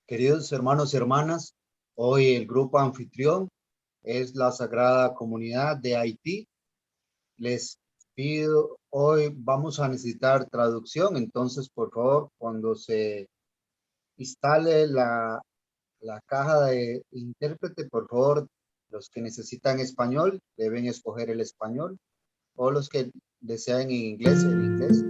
Queridos hermanos y hermanas, hoy el grupo anfitrión es la Sagrada Comunidad de Haití. Les pido, hoy vamos a necesitar traducción, entonces por favor, cuando se instale la caja de intérprete, por favor, los que necesitan español deben escoger el español, o los que desean en inglés, el inglés.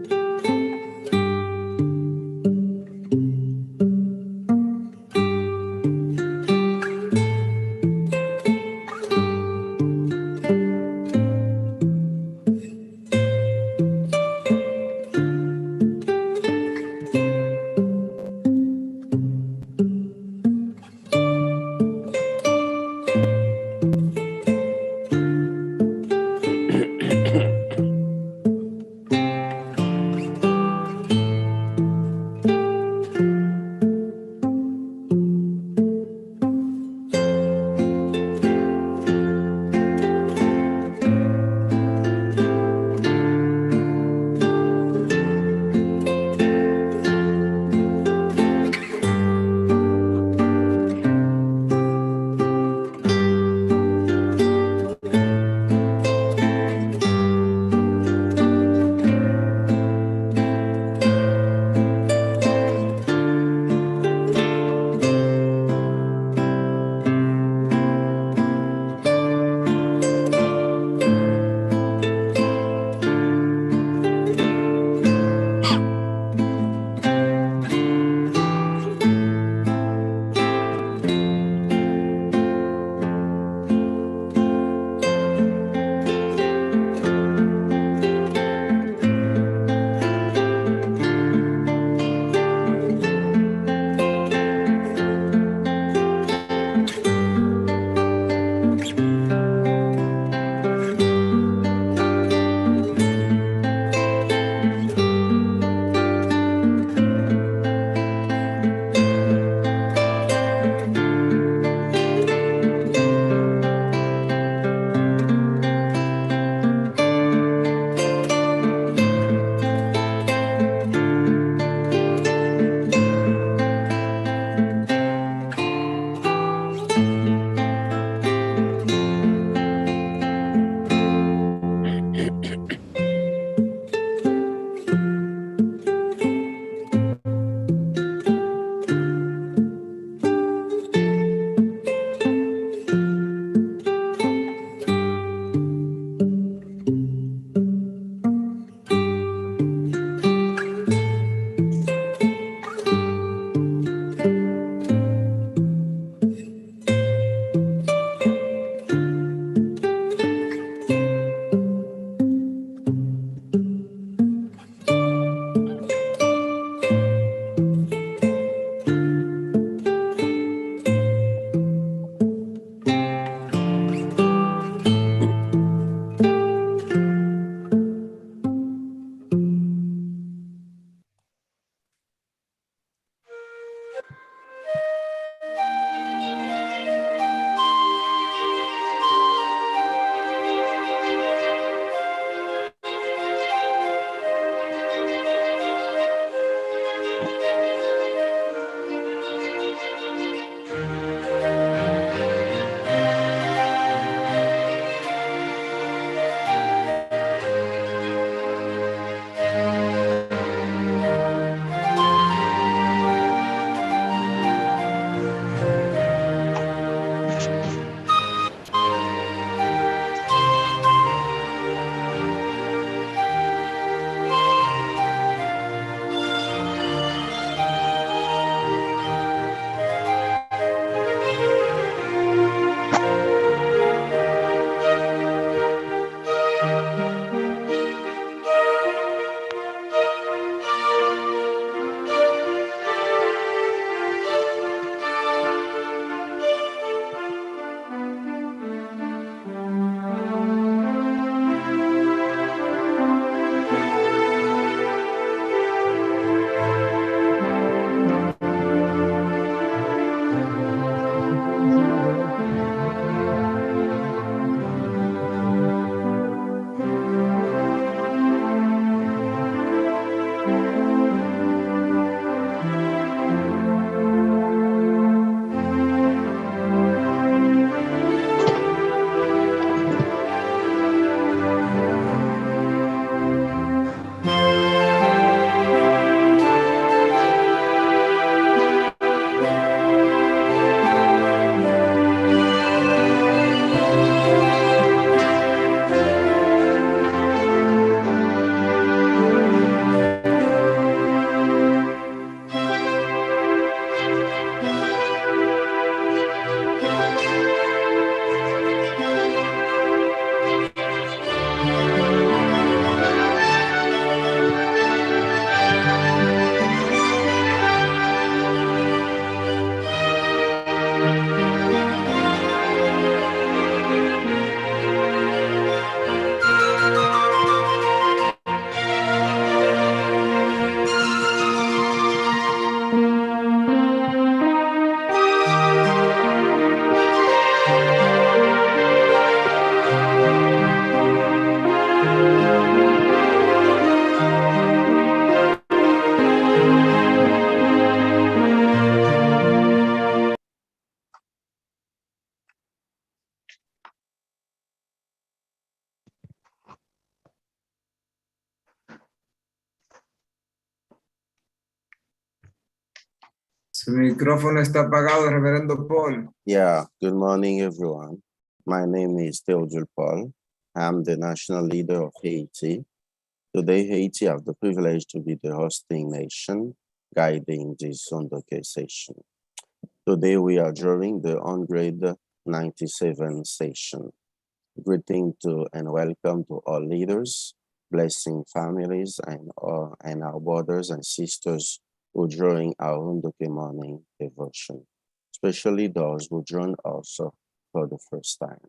Su micrófono está apagado, Reverendo Paul. Yeah, good morning, everyone. My name is Theodore Paul. I'm the national leader of Haiti. Today, Haiti have the privilege to be the hosting nation guiding this Sundoke session. Today, we are drawing the 197 session. Greeting to and welcome to all leaders, blessing families and our brothers and sisters who join our Sundoke morning devotion, especially those who join us for the first time.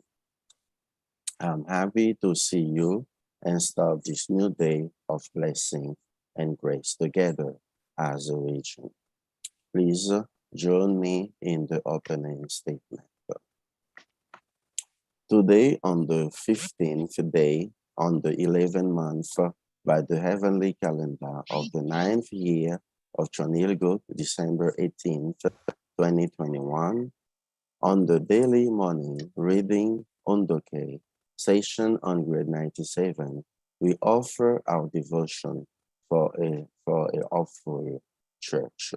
I'm happy to see you and start this new day of blessing and grace together as a region. Please join me in the opening statement. Today, on the 15th day, on the 11th month, by the heavenly calendar of the 9th year of Chonilgut, December 18th, 2021, on the daily morning reading Sundoke, session on grade 97, we offer our devotion for a hopeful church.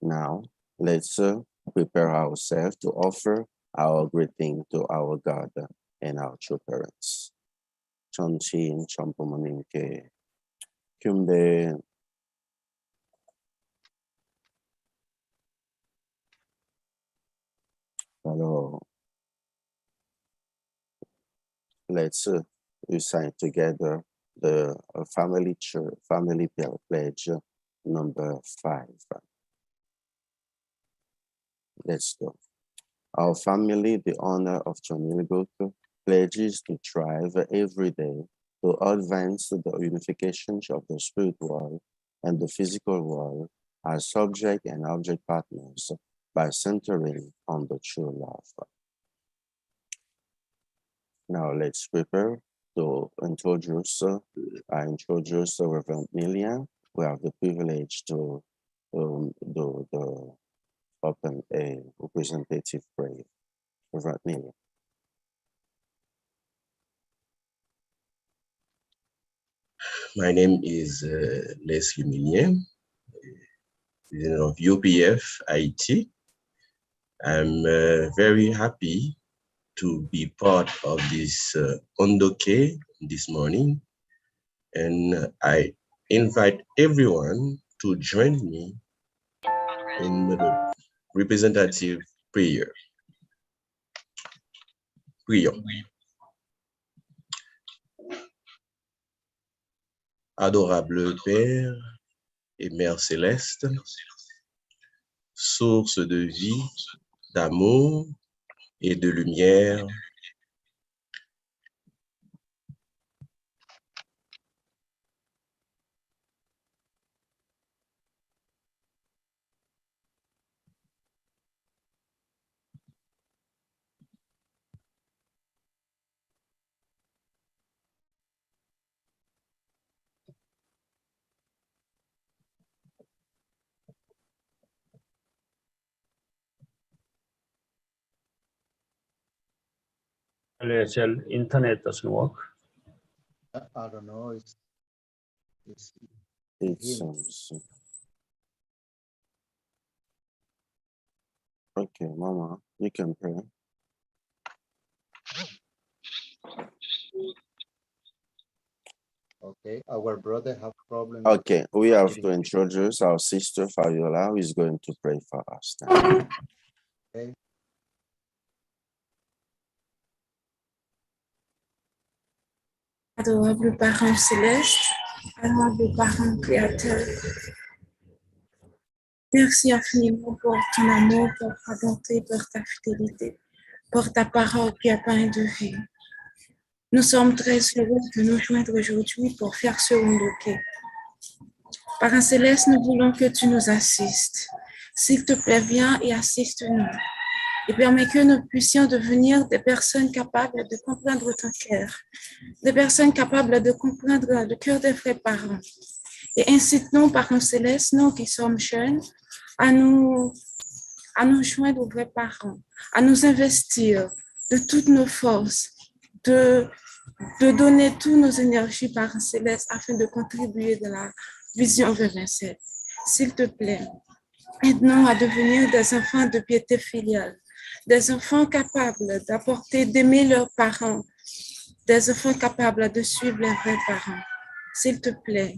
Now, let's prepare ourselves to offer our greeting to our God and our true parents. Chonchin Champomaninke Kumde. Hello. Let's recite together the family pledge number 5. Let's go. Our family, the honor of Chonilgut, pledges to strive every day to advance the unification of the spiritual and the physical world as subject and object partners by centering on the true love. Now let's prepare to introduce Reverend Millian. We have the privilege to do the open a representative prayer. Reverend Millian. My name is Leslie Millian, president of UPF IT. I'm very happy to be part of this Sundoke this morning, and I invite everyone to join me in the representative prayer. Adorable Père et Mère Céleste, source de vie, d'amour et de lumière, Internet doesn't work. I don't know. Okay, Mama, you can pray. Okay, our brother have problems. Okay, we have to introduce our sister Fabiola, who is going to pray for us now. Okay. Adorable Parent Céleste, adorable Parent Créateur, merci infiniment pour ton amour, pour ta bonté, pour ta fidélité, pour ta parole qui a pain de vie. Nous sommes très heureux de nous joindre aujourd'hui pour faire ce Sundoke. Parent Céleste, nous voulons que tu nous assistes. S'il te plaît, viens et assiste-nous. Et permets que nous puissions devenir des personnes capables de comprendre ton cœur, des personnes capables de comprendre le cœur des vrais parents. Et incite-nous, Parents Célestes, nous qui sommes jeunes, à nous joindre aux vrais parents, à nous investir de toutes nos forces, de donner toutes nos énergies, Parents Célestes, afin de contribuer de la vision vers 27. S'il te plaît, Aide-nous à devenir des enfants de piété filiale, des enfants capables d'apporter, d'aimer leurs parents, des enfants capables de suivre les vrais parents. S'il te plaît,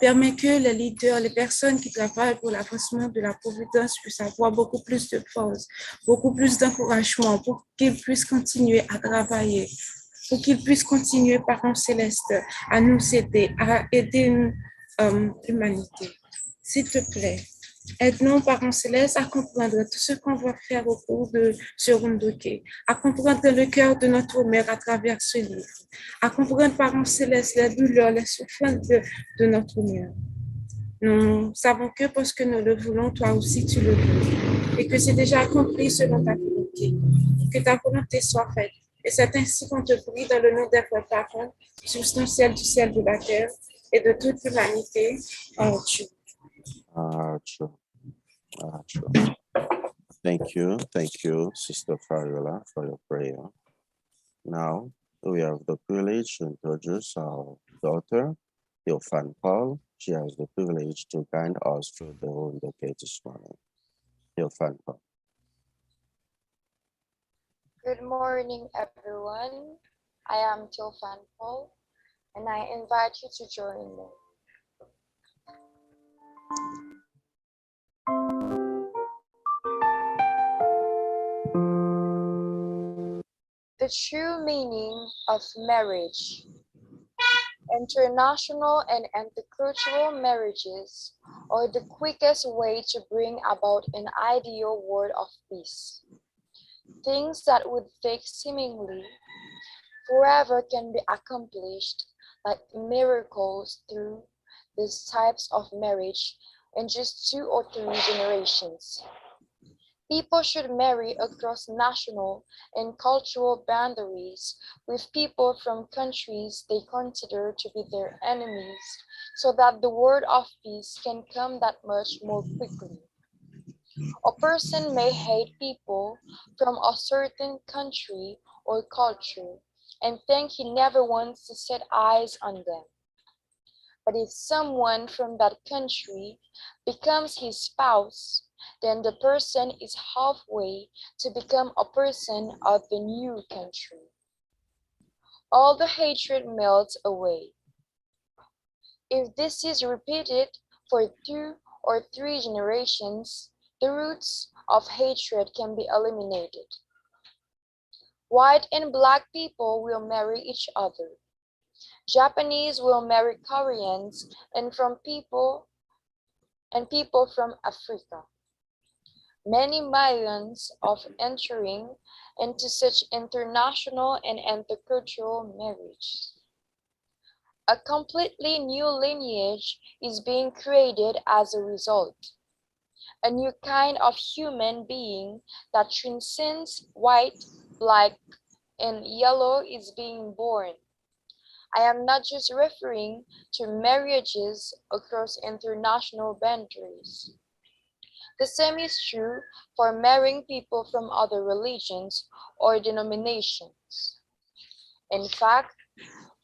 permets que les leaders, les personnes qui travaillent pour l'avancement de la providence puissent avoir beaucoup plus de force, beaucoup plus d'encouragement pour qu'ils puissent continuer à travailler, pour qu'ils puissent continuer, Parents célestes, à nous aider, à aider l'humanité. S'il te plaît, aide-nous, Parents célestes, à comprendre tout ce qu'on va faire au cours de ce Rundoké, à comprendre le cœur de notre mère à travers ce livre, à comprendre, Parents célestes, les douleurs, les souffrances de notre mère. Nous savons que parce que nous le voulons, toi aussi tu le veux, et que c'est déjà accompli selon ta volonté, que ta volonté soit faite. Et c'est ainsi qu'on te prie dans le nom des vrais parents, substantiel du ciel de la terre et de toute l'humanité en Dieu. True. True. Thank you, Sister Fariola, for your prayer. Now, we have the privilege to introduce our daughter, Theophan Paul. She has the privilege to guide us through the whole decade this morning. Theophan Paul. Good morning, everyone. I am Theophan Paul, and I invite you to join me. The true meaning of marriage. International and intercultural marriages are the quickest way to bring about an ideal world of peace. Things that would take seemingly forever can be accomplished like miracles through these types of marriage in just 2 or 3 generations. People should marry across national and cultural boundaries with people from countries they consider to be their enemies, so that the word of peace can come that much more quickly. A person may hate people from a certain country or culture and think he never wants to set eyes on them. But if someone from that country becomes his spouse, then the person is halfway to become a person of the new country. All the hatred melts away. If this is repeated for 2 or 3 generations, the roots of hatred can be eliminated. White and black people will marry each other. Japanese will marry Koreans and people from Africa. Many millions of entering into such international and intercultural marriage. A completely new lineage is being created as a result. A new kind of human being that transcends white, black, and yellow is being born. I am not just referring to marriages across international boundaries. The same is true for marrying people from other religions or denominations. In fact,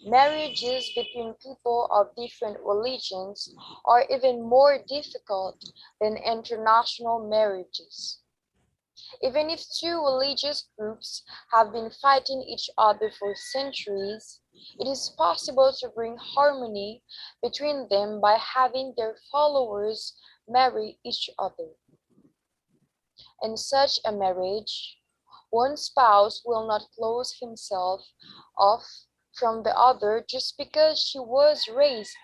marriages between people of different religions are even more difficult than international marriages. Even if 2 religious groups have been fighting each other for centuries, it is possible to bring harmony between them by having their followers marry each other. In such a marriage, one spouse will not close himself off from the other just because she was raised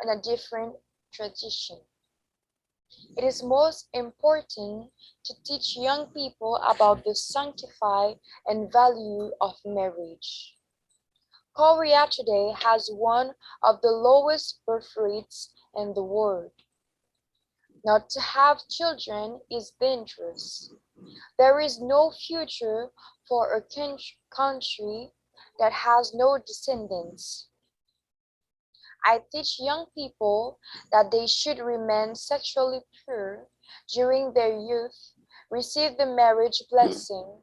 in a different tradition. It is most important to teach young people about the sanctity and value of marriage. Korea today has one of the lowest birth rates in the world. Not to have children is dangerous. There is no future for a country that has no descendants. I teach young people that they should remain sexually pure during their youth, receive the marriage blessing,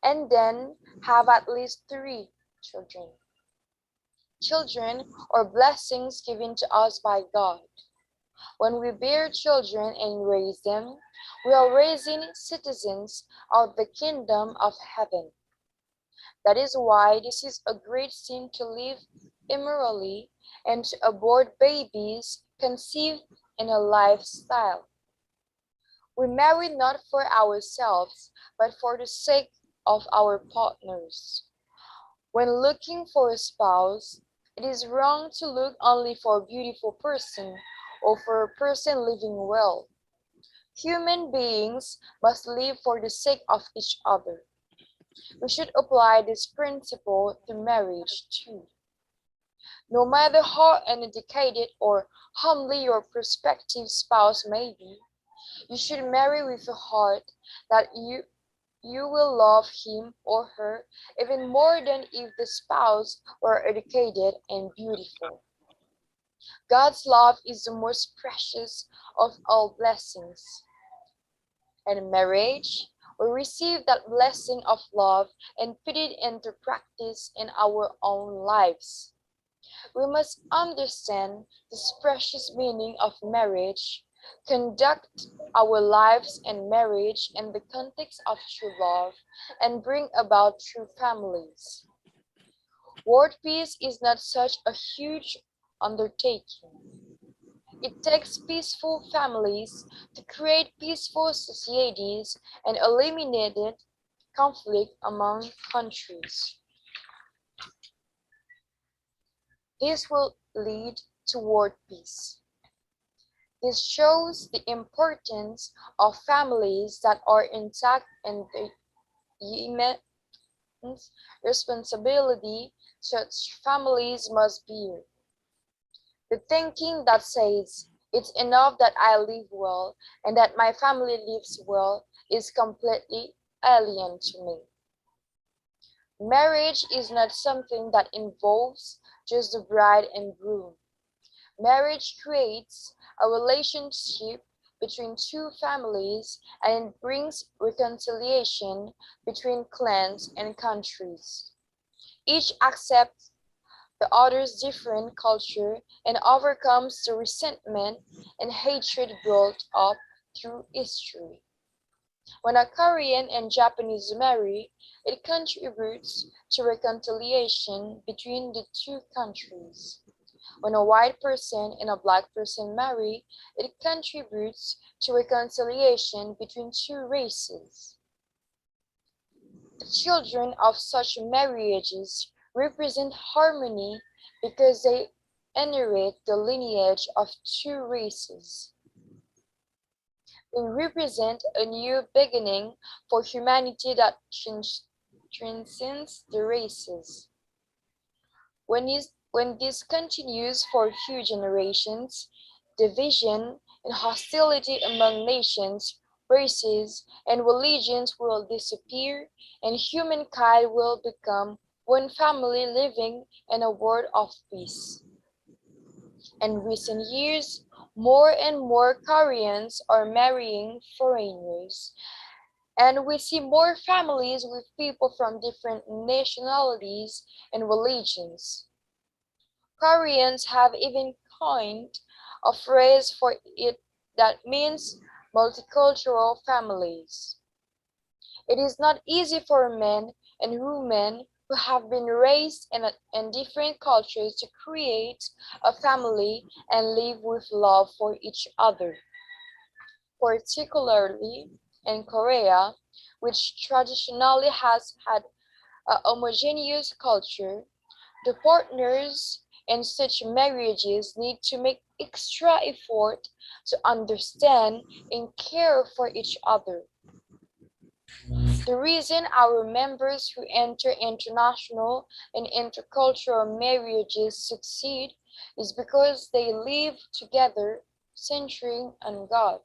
and then have at least 3 children. Children are blessings given to us by God. When we bear children and raise them, we are raising citizens of the kingdom of heaven. That is why this is a great sin to live immorally and to abort babies conceived in a lifestyle. We marry not for ourselves, but for the sake of our partners. When looking for a spouse, it is wrong to look only for a beautiful person or for a person living well. Human beings must live for the sake of each other. We should apply this principle to marriage too. No matter how uneducated or homely your prospective spouse may be, you should marry with a heart that you will love him or her even more than if the spouse were educated and beautiful. God's love is the most precious of all blessings. And in marriage, we receive that blessing of love and put it into practice in our own lives. We must understand this precious meaning of marriage, conduct our lives and marriage in the context of true love, and bring about true families. World peace is not such a huge undertaking. It takes peaceful families to create peaceful societies and eliminate conflict among countries. This will lead toward peace. This shows the importance of families that are intact and the immense responsibility such families must bear. The thinking that says, it's enough that I live well and that my family lives well is completely alien to me. Marriage is not something that involves just the bride and groom. Marriage creates a relationship between two families and it brings reconciliation between clans and countries. Each accepts the other's different culture and overcomes the resentment and hatred built up through history. When a Korean and Japanese marry, it contributes to reconciliation between the two countries. When a white person and a black person marry, it contributes to reconciliation between two races. The children of such marriages represent harmony because they inherit the lineage of two races. They represent a new beginning for humanity that transcends the races. When this continues for a few generations, division and hostility among nations, races, and religions will disappear, and humankind will become one family living in a world of peace. In recent years, more and more Koreans are marrying foreigners, and we see more families with people from different nationalities and religions. Koreans have even coined a phrase for it that means multicultural families. It is not easy for men and women who have been raised in different cultures to create a family and live with love for each other. Particularly in Korea, which traditionally has had a homogeneous culture, the partners in such marriages need to make extra effort to understand and care for each other. The reason our members who enter international and intercultural marriages succeed is because they live together centering on God.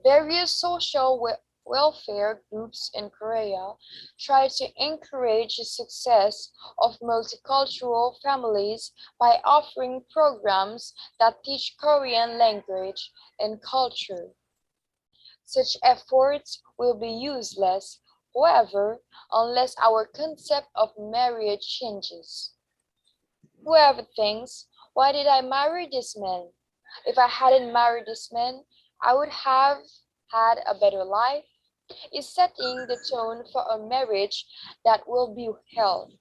Various social welfare groups in Korea try to encourage the success of multicultural families by offering programs that teach Korean language and culture. Such efforts will be useless, however, unless our concept of marriage changes. Whoever thinks, why did I marry this man? If I hadn't married this man, I would have had a better life, is setting the tone for a marriage that will be held.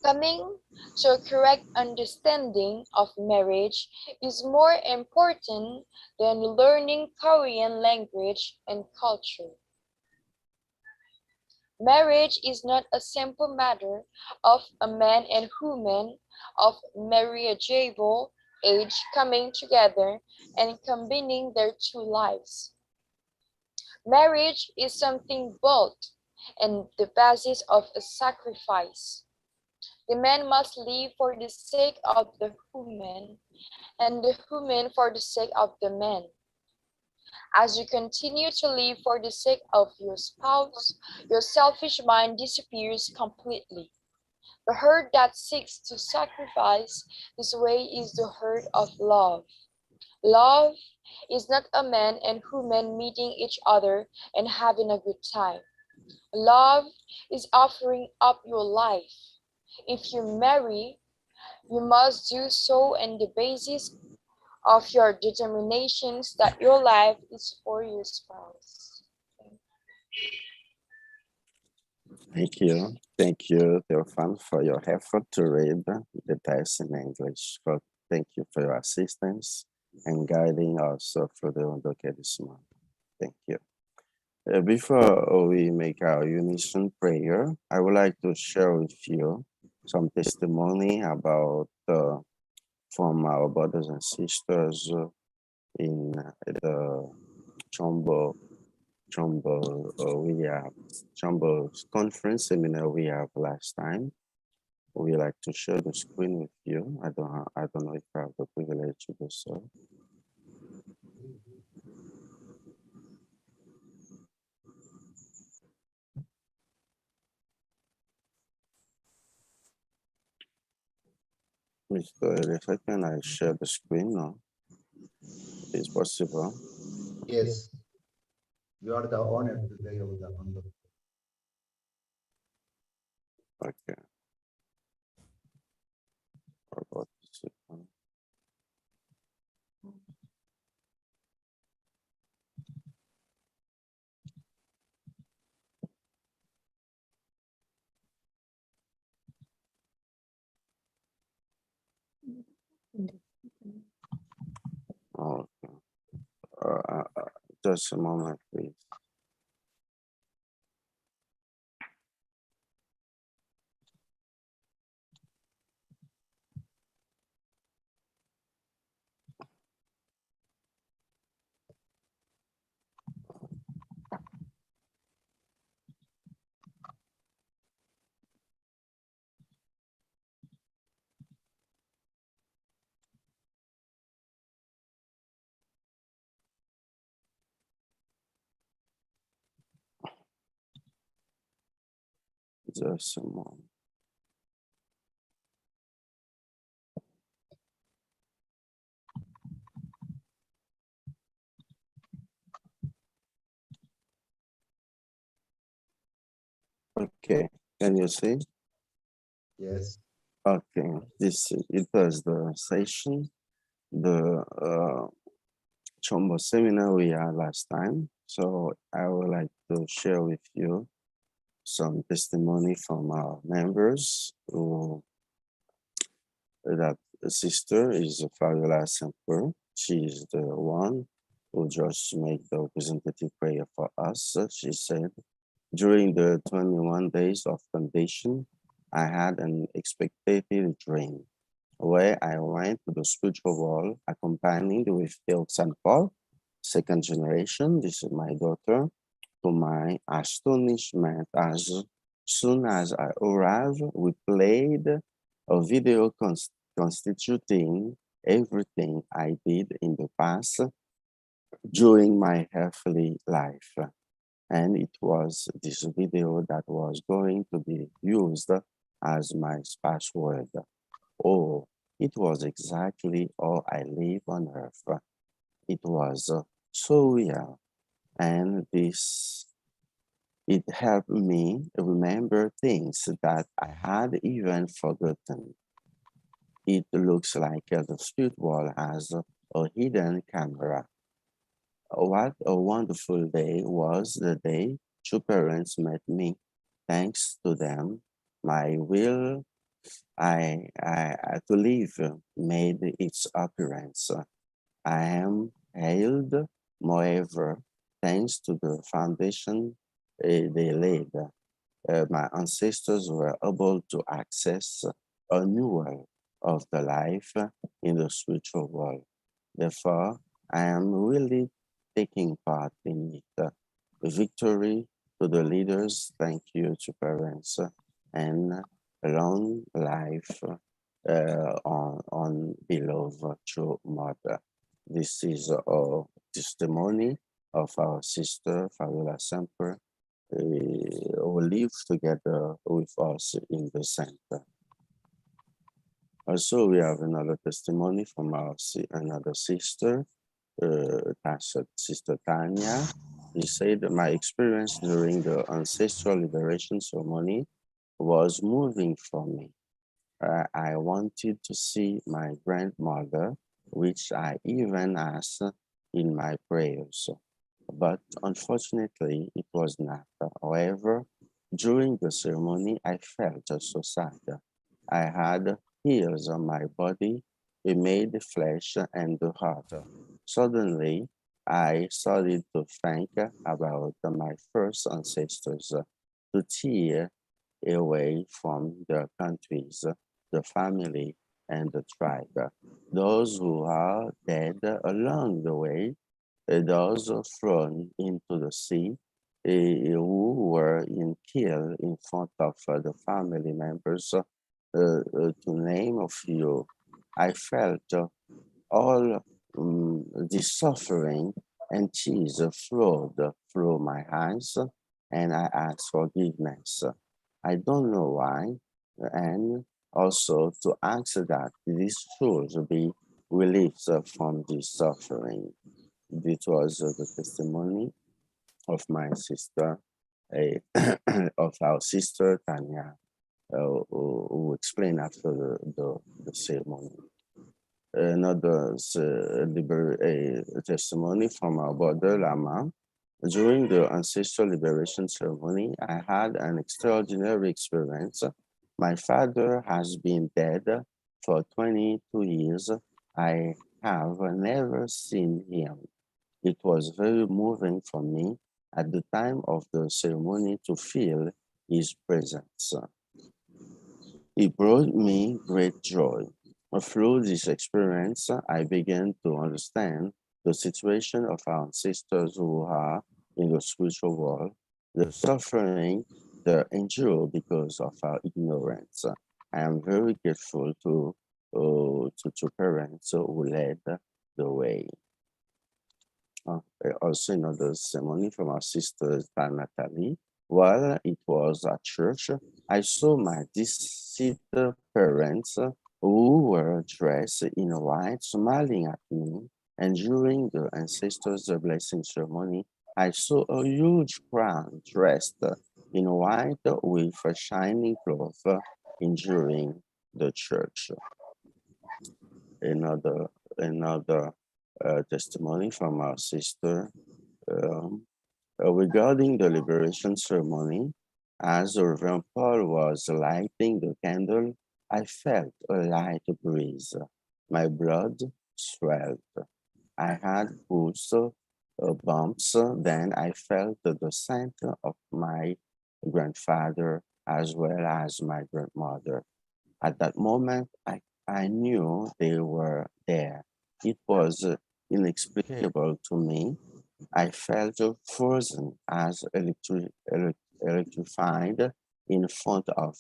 Coming to a correct understanding of marriage is more important than learning Korean language and culture. Marriage is not a simple matter of a man and woman of marriageable age coming together and combining their two lives. Marriage is something bold and the basis of a sacrifice. The man must live for the sake of the woman, and the woman for the sake of the man. As you continue to live for the sake of your spouse, your selfish mind disappears completely. The herd that seeks to sacrifice this way is the herd of love. Love is not a man and woman meeting each other and having a good time. Love is offering up your life. If you marry, you must do so on the basis of your determinations that your life is for your spouse. Thank you. Thank you, Theophan, for your effort to read the text in English. Thank you for your assistance and guiding us through the Undoke this morning. Thank you. Before we make our unison prayer, I would like to share with you some testimony about from our brothers and sisters in the Chombo conference seminar we have last time. We like to share the screen with you. I don't know if I have the privilege to do so. Mr. Elisa, can I share the screen now? Is possible? Yes. You are the owner today of the Hondo. Okay. About this one. Okay. Just a moment, please. Just a moment. Okay, can you see? Yes. Okay, it was the session, the Chombo seminar we had last time. So I would like to share with you some testimony from our members who that sister is Fabiola Semper. She is the one who just made the representative prayer for us. She said, during the 21 days of foundation, I had an expectative dream where I went to the spiritual world accompanied with Felix and Paul, second generation. This is my daughter. To my astonishment, as soon as I arrived, we played a video constituting everything I did in the past during my earthly life. And it was this video that was going to be used as my password. Oh, it was exactly how I live on earth. It was so real. And it helped me remember things that I had even forgotten. It looks like the spirit wall has a hidden camera. What a wonderful day was the day two parents met me. Thanks to them, my will to live made its appearance. I am hailed, moreover, thanks to the foundation they laid. My ancestors were able to access a new world of the life in the spiritual world. Therefore, I am really taking part in it. Victory to the leaders, thank you to parents, and long life on beloved true mother. This is a testimony of our sister Fabiola Semper, who live together with us in the center. Also, we have another testimony from another sister, Sister Tanya. She said, my experience during the ancestral liberation ceremony was moving for me. I wanted to see my grandmother, which I even asked in my prayers. But unfortunately, it was not. However, during the ceremony, I felt so sad. I had hairs on my body, it made the flesh and the heart. Suddenly, I started to think about my first ancestors, to tear away from the countries, the family, and the tribe. Those who are dead along the way, those thrown into the sea, who were killed in front of the family members, to name a few. I felt all the suffering and tears flowed through my eyes, and I asked forgiveness. I don't know why, and also to ask that this should be released from this suffering. This was the testimony of my sister, of our sister Tanya, who explained after the ceremony. Another testimony from our brother Lama. During the ancestral liberation ceremony, I had an extraordinary experience. My father has been dead for 22 years. I have never seen him. It was very moving for me at the time of the ceremony to feel his presence. It brought me great joy. Through this experience, I began to understand the situation of our ancestors who are in the spiritual world, the suffering they endure because of our ignorance. I am very grateful to parents who led the way. Also another ceremony from our sister Natalie. While it was at church, I saw my deceased parents who were dressed in white, smiling at me. And during the ancestors' blessing ceremony, I saw a huge crown dressed in white with a shining cloth during the church. Another testimony from our sister regarding the liberation ceremony. As Reverend Paul was lighting the candle, I felt a light breeze. My blood swelled. I had bumps. Then I felt the scent of my grandfather as well as my grandmother. At that moment, I knew they were there. It was inexplicable to me. I felt frozen as electrified in front of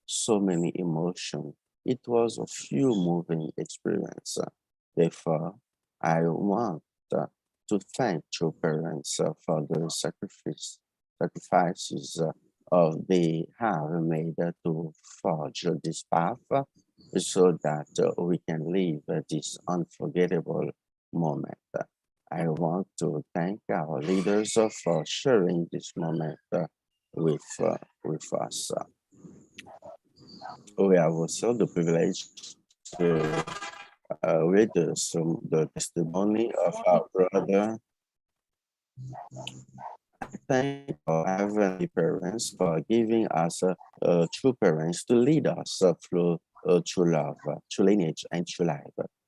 so many emotions. It was a few moving experience. Therefore, I want to thank your parents for the sacrifices they have made to forge this path so that we can live this unforgettable moment. I want to thank our leaders for sharing this moment with us. We have also the privilege read the testimony of our brother. I thank our heavenly parents for giving us true parents to lead us through true love, true lineage, and true life.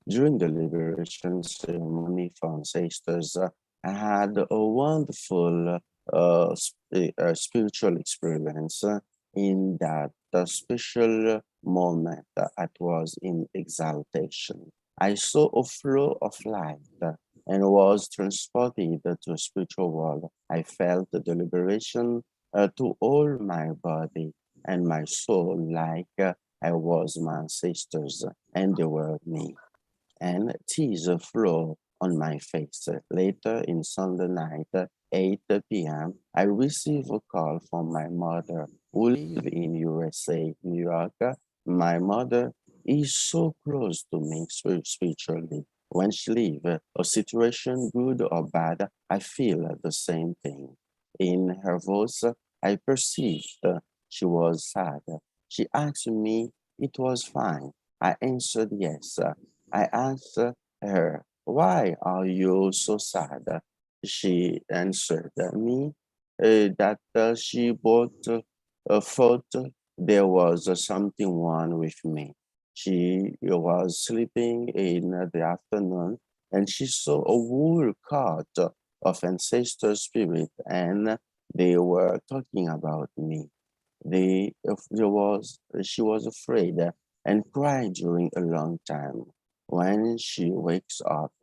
During the liberation ceremony for ancestors, I had a wonderful spiritual experience in that special moment that was in exaltation. I saw a flow of light and was transported to a spiritual world. I felt the liberation to all my body and my soul like I was my ancestors and they were me. And tears flow on my face. Later in Sunday night, 8 p.m., I received a call from my mother who lives in USA, New York. My mother is so close to me spiritually. When she leaves a situation, good or bad, I feel the same thing. In her voice, I perceived she was sad. She asked me, it was fine. I answered yes. I asked her, why are you so sad? She answered me that she thought there was something wrong with me. She was sleeping in the afternoon and she saw a whole cart of ancestor spirit and they were talking about me. She was afraid and cried during a long time. When she wakes up,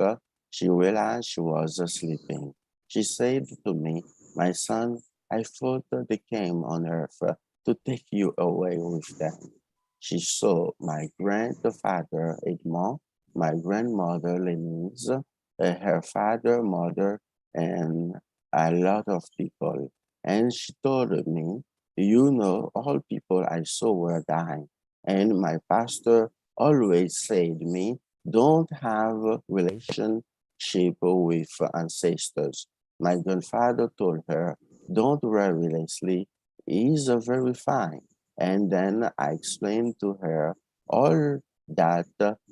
she realized she was sleeping. She said to me, my son, I thought they came on earth to take you away with them. She saw my grandfather Edmond, my grandmother Lenise, her father, mother, and a lot of people. And she told me, you know, all people I saw were dying. And my pastor always said me, don't have a relationship with ancestors. My grandfather told her, don't worry, Leslie, he's very fine. And then I explained to her all that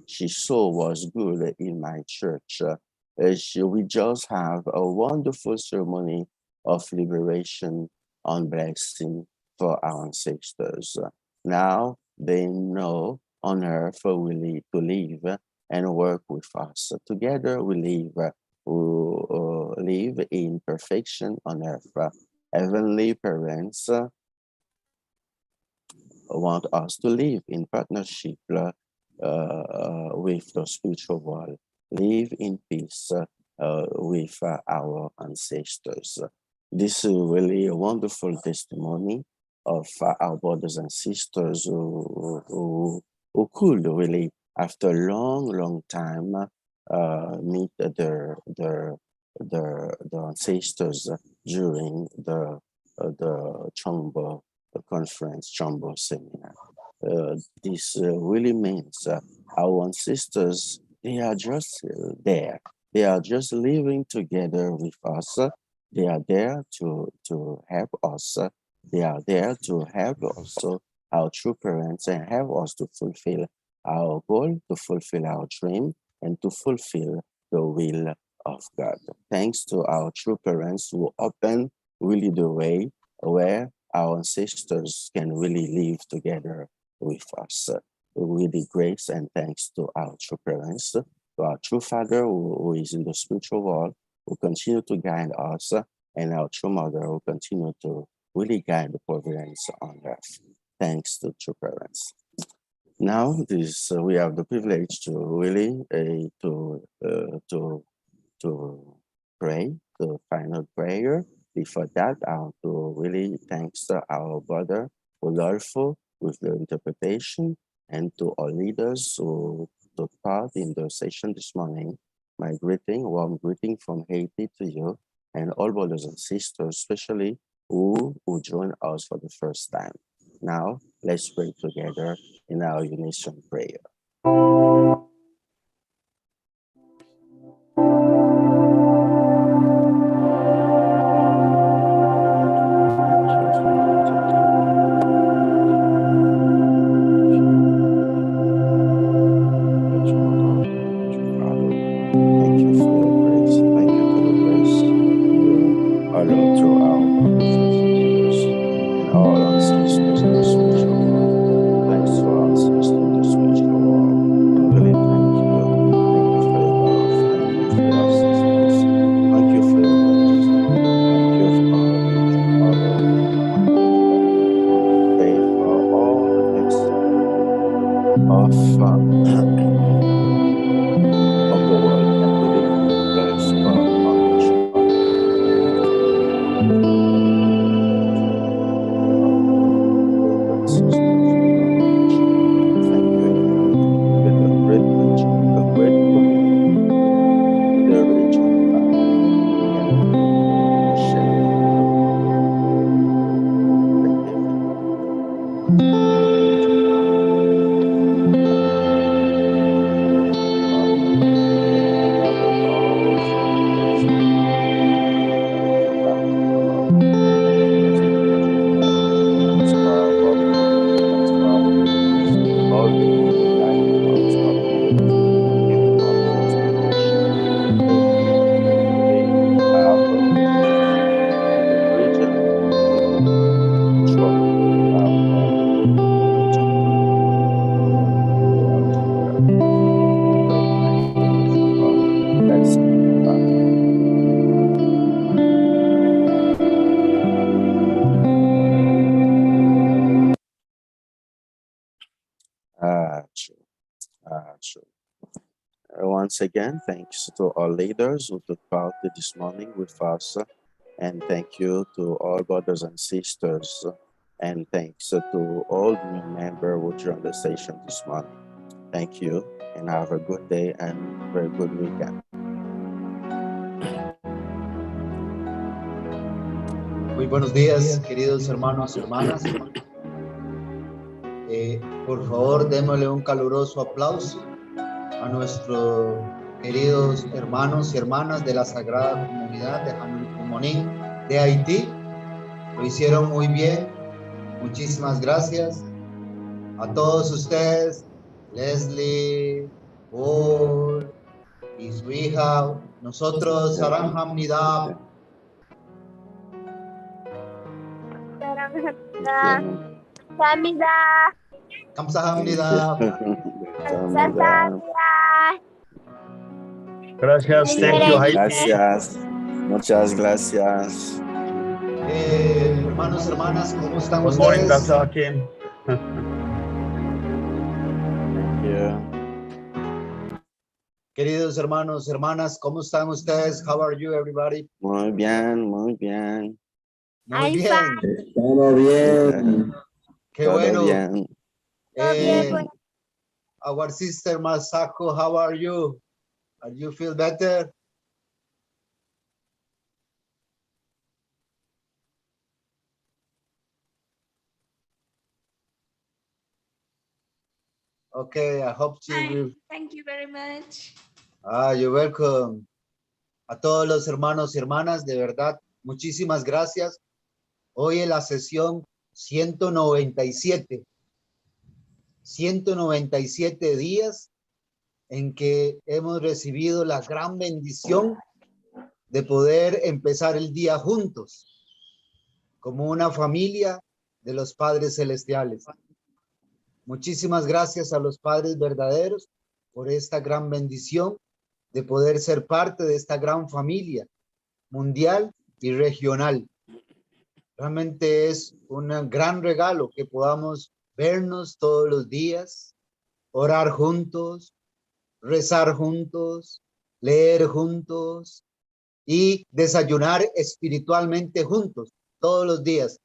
she saw was good in my church. We just have a wonderful ceremony of liberation on blessing for our ancestors. Now they know on earth we live to live and work with us. Together we live in perfection on earth. Heavenly parents want us to live in partnership with the spiritual world, live in peace with our ancestors. This is really a wonderful testimony of our brothers and sisters who could really, after a long time, meet their ancestors during the Chombo conference, Chombo seminar. This really means our ancestors, they are just there. They are just living together with us. They are there to help us. They are there to help also our true parents and help us to fulfill our goal, to fulfill our dream, and to fulfill the will of God. Thanks to our true parents who open really the way where our ancestors can really live together with us. Really grace and thanks to our true parents, to our true Father who is in the spiritual world, who continue to guide us, and our true Mother who continue to really guide the providence on earth. Thanks to true parents. Now, we have the privilege to really to pray the final prayer. Before that, I want to really thanks to our brother Rodolfo with the interpretation and to all leaders who took part in the session this morning. My warm greeting from Haiti to you and all brothers and sisters, especially who join us for the first time. Now, let's pray together in our unison prayer. Once again, thanks to all leaders who took part this morning with us. And thank you to all brothers and sisters. And thanks to all new members who joined the session this morning. Thank you and have a good day and very good weekend. Muy buenos días, queridos hermanos y hermanas. Por favor, démosle un caluroso aplauso a nuestros queridos hermanos y hermanas de la Sagrada Comunidad de Hanul de Haití. Lo hicieron muy bien. Muchísimas gracias a todos ustedes, Leslie, Paul y su hija. Nosotros, Saram Hamnida. Kamsahamnida. Gracias. Thank you, Haiti. Gracias. Muchas gracias. Hermanos, hermanas, ¿cómo están Good morning, ustedes? Dr. Hakim. Thank you. Queridos hermanos, hermanas, ¿cómo están ustedes? How are you, everybody? Muy bien, muy bien. Muy bien. Todo bien. Qué Todo bueno. bien. Our sister Masako, how are you? Are you feel better? Okay, I hope you will. Thank you very much. You're welcome. A todos los hermanos y hermanas, de verdad, muchísimas gracias. Hoy en la sesión 197. 197 días en que hemos recibido la gran bendición de poder empezar el día juntos, como una familia de los Padres Celestiales. Muchísimas gracias a los Padres verdaderos por esta gran bendición de poder ser parte de esta gran familia mundial y regional. Realmente es un gran regalo que podamos vernos todos los días, orar juntos, rezar juntos, leer juntos y desayunar espiritualmente juntos todos los días.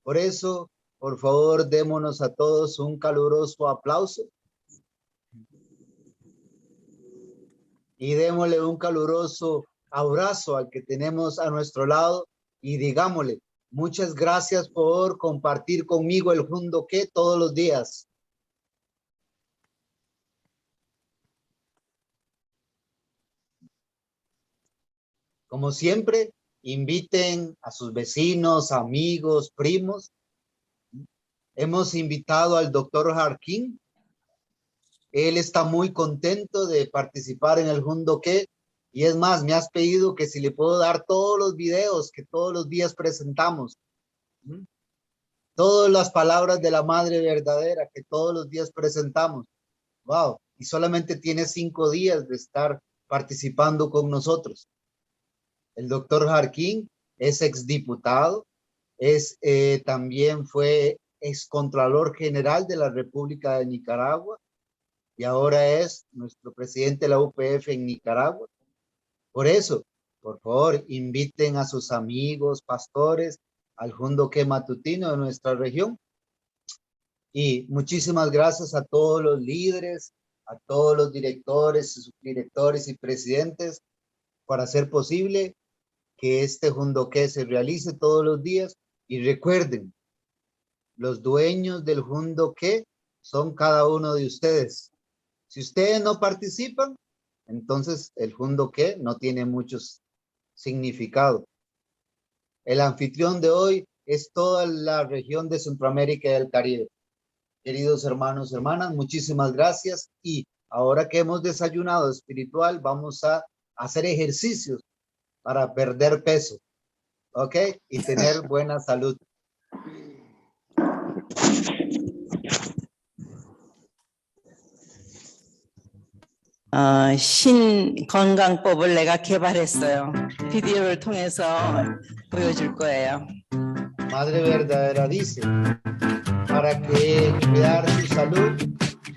Por eso, por favor, démonos a todos un caluroso aplauso y démosle un caluroso abrazo al que tenemos a nuestro lado y digámosle: muchas gracias por compartir conmigo el Junto que todos los días. Como siempre, inviten a sus vecinos, amigos, primos. Hemos invitado al doctor Harkin. Él está muy contento de participar en el Junto que. Y es más, me has pedido que si le puedo dar todos los videos que todos los días presentamos. Todas las palabras de la Madre verdadera que todos los días presentamos. Wow. Y solamente tiene 5 días de estar participando con nosotros. El doctor Harkin es exdiputado, también fue excontralor general de la República de Nicaragua y ahora es nuestro presidente de la UPF en Nicaragua. Por eso, por favor, inviten a sus amigos, pastores, al Junto que matutino de nuestra región. Y muchísimas gracias a todos los líderes, a todos los directores, subdirectores y presidentes por hacer posible que este Junto que se realice todos los días. Y recuerden, los dueños del Junto que son cada uno de ustedes. Si ustedes no participan, entonces el Junto que no tiene mucho significado. El anfitrión de hoy es toda la región de Centroamérica y del Caribe. Queridos hermanos, hermanas, muchísimas gracias. Y ahora que hemos desayunado espiritual, vamos a hacer ejercicios para perder peso, ¿ok? Y tener buena salud. 신건강법을 내가 개발했어요. 비디오를 통해서 보여줄 거예요. Madre verdadera dice, para que cuidar su salud,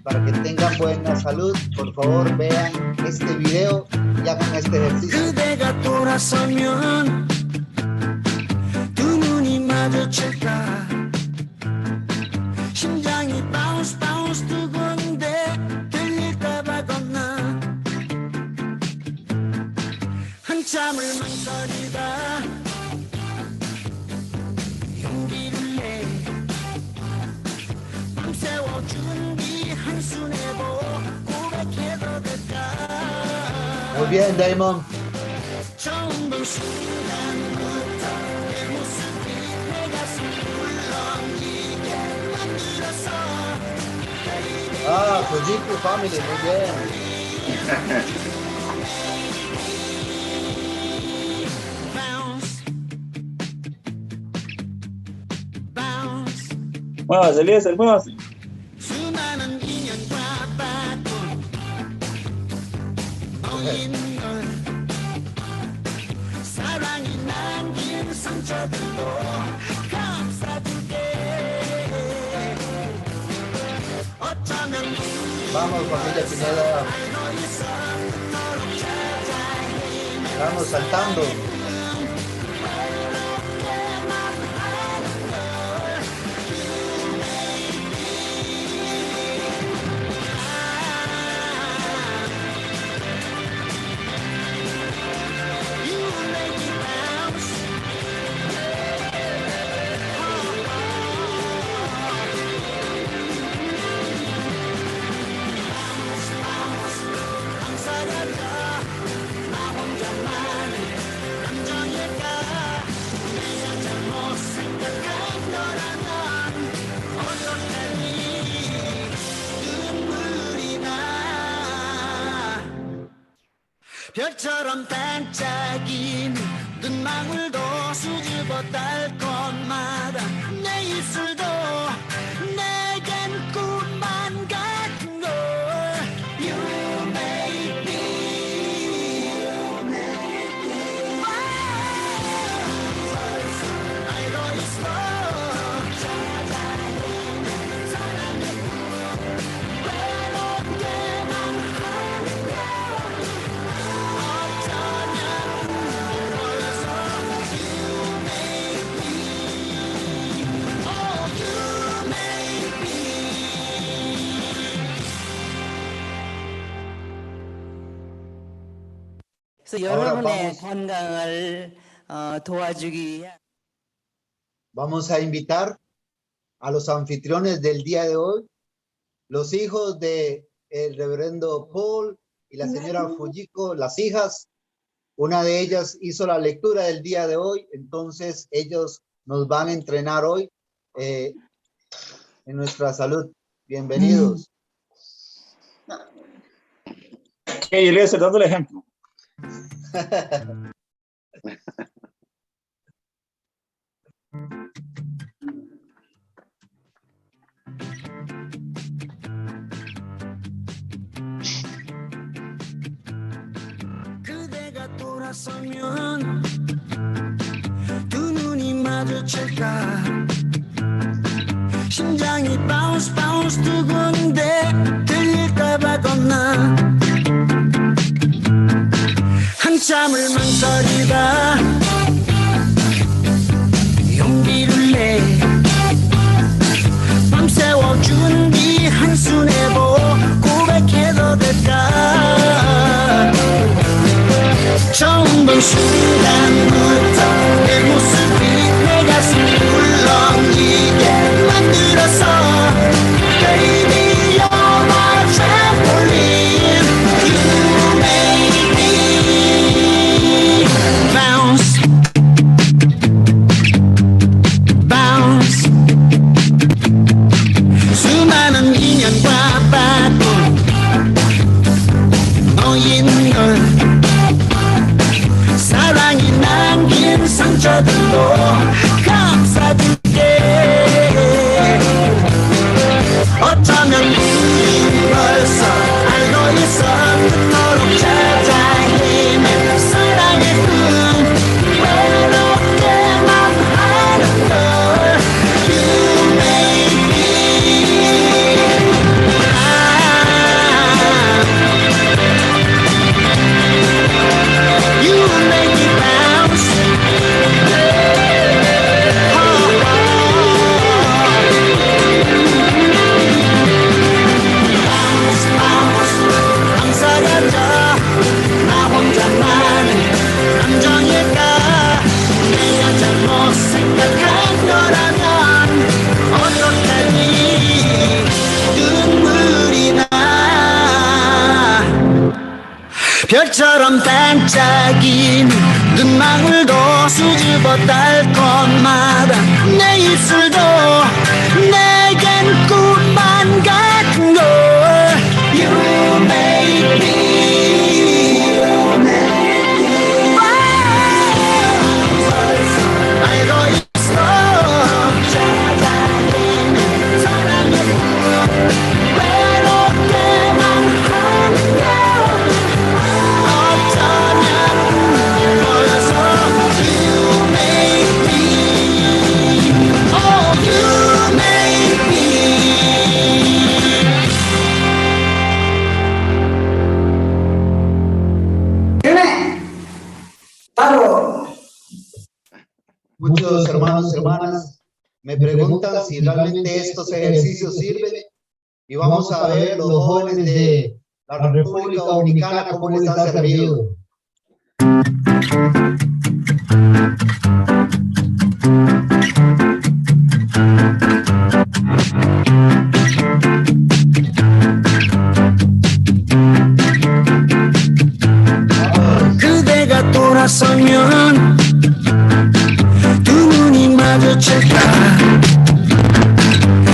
para que tengan buena salud, por favor vean este video y hagan este ejercicio. 그대가 돌아서면 두 눈이 마주칠까 심장이 바운스 바운스 두근데 들릴까봐 겁나 한참을 망설이다 용기를 내 밤새워 준비 한수 내고 고백해도 될까 Muy bien, Damon. 처음 본 순간부터 내 모습이 내 가슴 울렁이게 만들었어 Ah, Fujiko Family, muy bien. Bounce Bounce Muévase, Eliezer, muévase. 수많은 인연과 바꾼 너인 걸 사랑이 남긴 상처들도 감싸줄게 어쩌면 Vamos, familia Pineda. Estamos saltando. 별처럼 반짝이는 눈망울도 수줍어 달콤하다 내 입술도 내겐 꿈만 같은 걸 You make me 알고 있어 외롭게만 하는 걸 그래서 Ahora 여러분의 vamos. 건강을 도와주기 위해 Vamos a invitar a los anfitriones del día de hoy, los hijos de el reverendo Paul y la señora Fujiko, las hijas. Una de ellas hizo la lectura del día de hoy, entonces ellos nos van a entrenar hoy en nuestra salud. Bienvenidos. Hey, Eliezer, dando el ejemplo. 그대가 돌아서면 두 눈이 마주칠까 심장이 바운스 바운스 두근데 들릴까봐 겁나 한참을 망설이다 용기를 내 밤새워 준비 한수 내고 고백해도 될까 처음 본 순간부터 내 모습이 내 가슴 울렁이게 만들었어 Baby, you're my trampoline You make me bounce Bounce 수많은 인연과 바꾼 너인 걸 사랑이 나 별처럼 반짝이는 눈망울도 수줍어 딸 것마다 내 입술도 내겐 꿈만 같은 걸 You make me 알고 있어 찾아내는 사랑의 꿈 외롭게만 한다 Muchos hermanos y hermanas me preguntan si realmente estos ejercicios sirven y vamos a ver los jóvenes de la República Dominicana cómo les ha servido. 그대가 돌아서면 두 눈이 마주칠까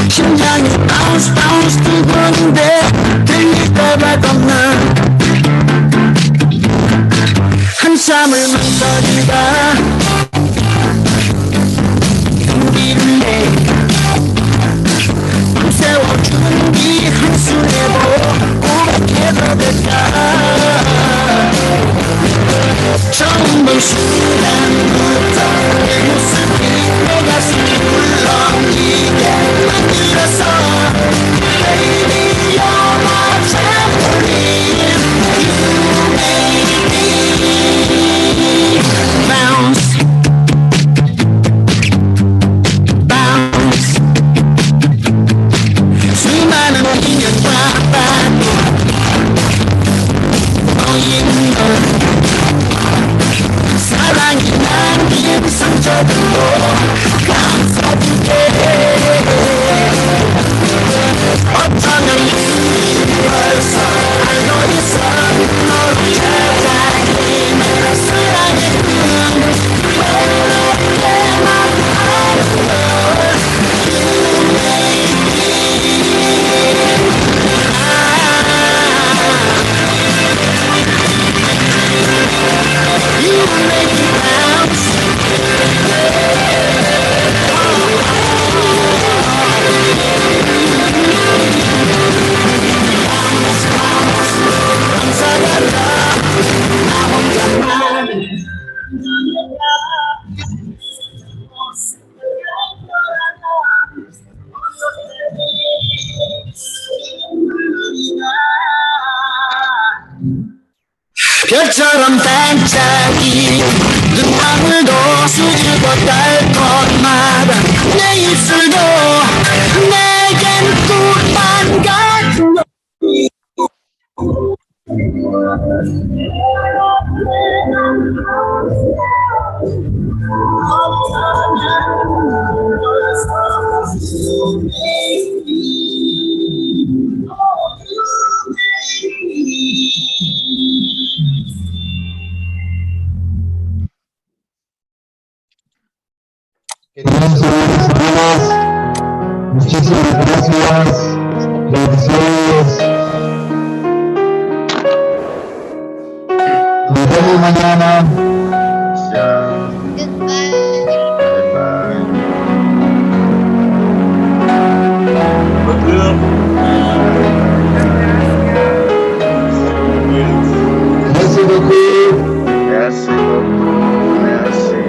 심장이 바운스 바운스 뛰고는데 들릴까봐 겁나 한참을 망설이다 용기를 내 밤새워 준비 한수 내고 고백해도 될까 처음 본 순간부터 내 모습이 내 가슴을 울렁이게 만들었어 Baby you're my trampoline You make me bounce bounce 수많은 인연과 파도 너의 널 사랑이 남긴 상처들로 감싸줄게 어쩌면 벌써 알고 있어 너를 찾아내는 사랑의 꿈 외롭게만 하는 걸 You make me bounce. 별처럼 반짝이 눈망울도 수줍어 딸 것마다 내 입술도 내겐 꿈만 같은 거 Queridos hermanos, muchísimas gracias. Bendiciones. Nos vemos mañana. Merci beaucoup. Merci beaucoup. Merci.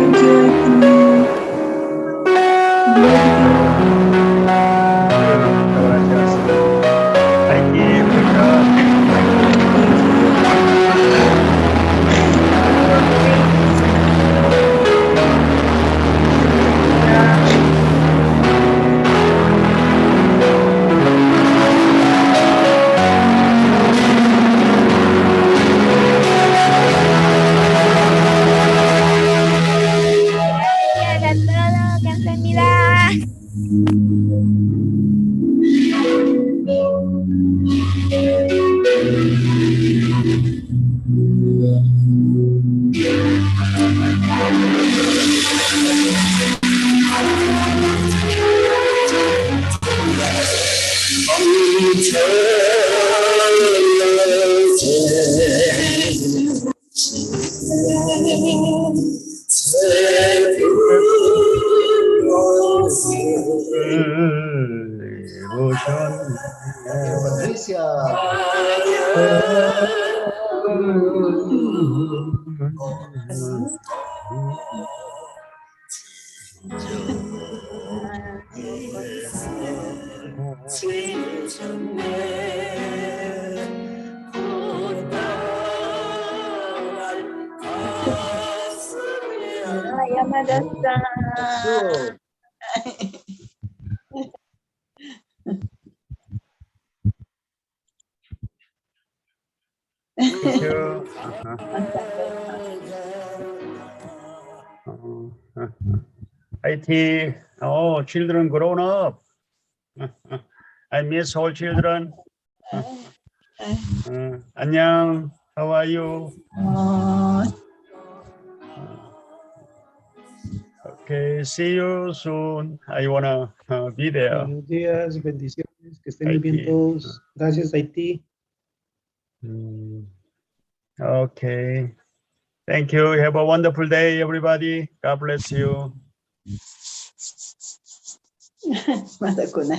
Thank you. Sure. Thank you. IT. Oh, children grown up. I miss all children. 안녕. How are you? Okay, see you soon. I wanna be there. Buenos días, bendiciones, que estén muy bien todos. Gracias, Haití. Okay. Thank you. Have a wonderful day, everybody. God bless you. Mata con